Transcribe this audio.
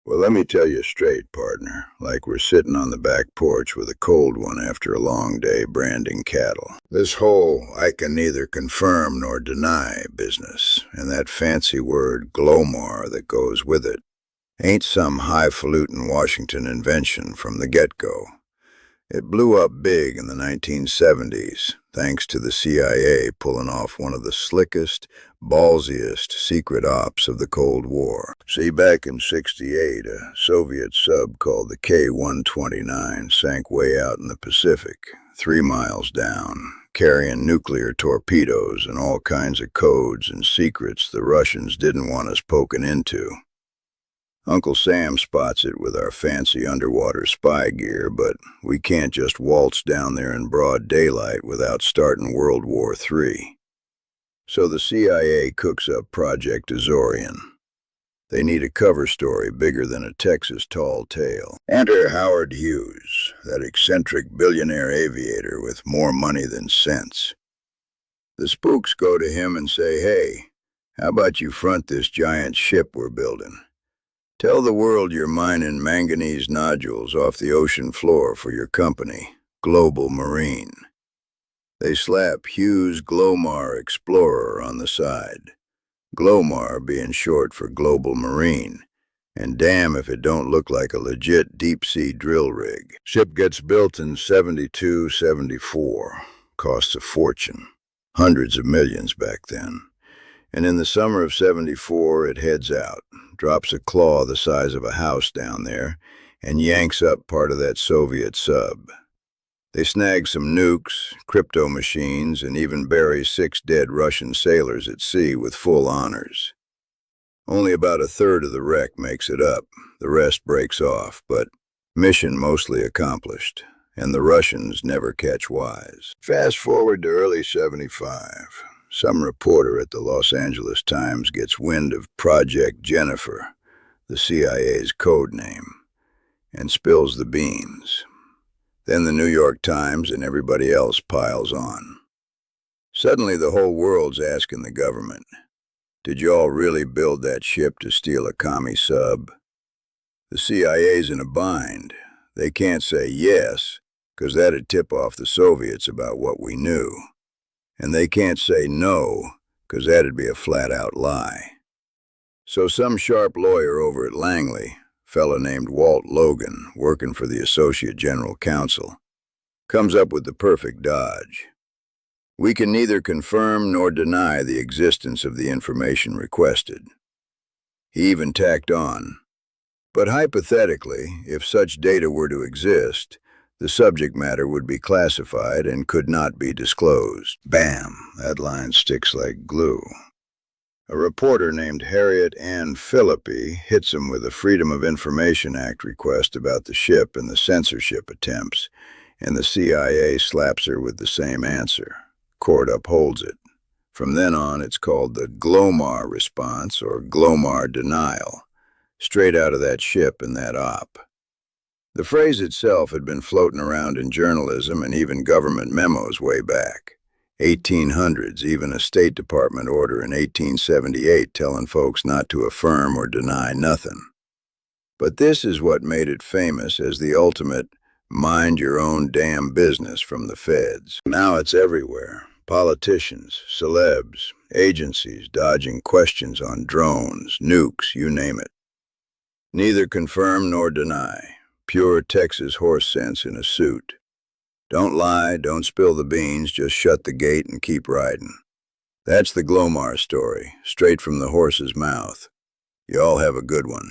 Well, let me tell you straight, partner, like we're sitting on the back porch with a cold one after a long day branding cattle. This whole I can neither confirm nor deny business, and that fancy word Glomar that goes with it, ain't some highfalutin Washington invention from the get-go. It blew up big in the 1970s, thanks to the CIA pulling off one of the slickest, ballsiest secret ops of the Cold War. See, back in '68, a Soviet sub called the K-129 sank way out in the Pacific, 3 miles down, carrying nuclear torpedoes and all kinds of codes and secrets the Russians didn't want us poking into. Uncle Sam spots it with our fancy underwater spy gear, but we can't just waltz down there in broad daylight without starting World War III. So the CIA cooks up Project Azorian. They need a cover story bigger than a Texas tall tale. Enter Howard Hughes, that eccentric billionaire aviator with more money than sense. The spooks go to him and say, "Hey, how about you front this giant ship we're building? Tell the world you're mining manganese nodules off the ocean floor for your company, Global Marine." They slap Hughes Glomar Explorer on the side, Glomar being short for Global Marine, and damn if it don't look like a legit deep-sea drill rig. Ship gets built in '72, '74, costs a fortune, hundreds of millions back then. And in the summer of '74, it heads out, drops a claw the size of a house down there, and yanks up part of that Soviet sub. They snag some nukes, crypto machines, and even bury 6 dead Russian sailors at sea with full honors. Only about a third of the wreck makes it up, the rest breaks off, but mission mostly accomplished, and the Russians never catch wise. Fast forward to early '75. Some reporter at the Los Angeles Times gets wind of Project Jennifer, the CIA's code name, and spills the beans. Then the New York Times and everybody else piles on. Suddenly the whole world's asking the government, "Did you all really build that ship to steal a commie sub?" The CIA's in a bind. They can't say yes, because that'd tip off the Soviets about what we knew. And they can't say no, because that'd be a flat-out lie. So some sharp lawyer over at Langley, fella named Walt Logan, working for the Associate General Counsel, comes up with the perfect dodge. We can neither confirm nor deny the existence of the information requested. He even tacked on, but hypothetically, if such data were to exist, the subject matter would be classified and could not be disclosed. Bam! That line sticks like glue. A reporter named Harriet Ann Philippi hits him with a Freedom of Information Act request about the ship and the censorship attempts, and the CIA slaps her with the same answer. Court upholds it. From then on, it's called the Glomar response or Glomar denial, straight out of that ship and that op. The phrase itself had been floating around in journalism and even government memos way back. 1800s, even a State Department order in 1878 telling folks not to affirm or deny nothing. But this is what made it famous as the ultimate mind your own damn business from the feds. Now it's everywhere. Politicians, celebs, agencies dodging questions on drones, nukes, you name it. Neither confirm nor deny. Pure Texas horse sense in a suit. Don't lie, don't spill the beans, just shut the gate and keep riding. That's the Glomar story, straight from the horse's mouth. You all have a good one.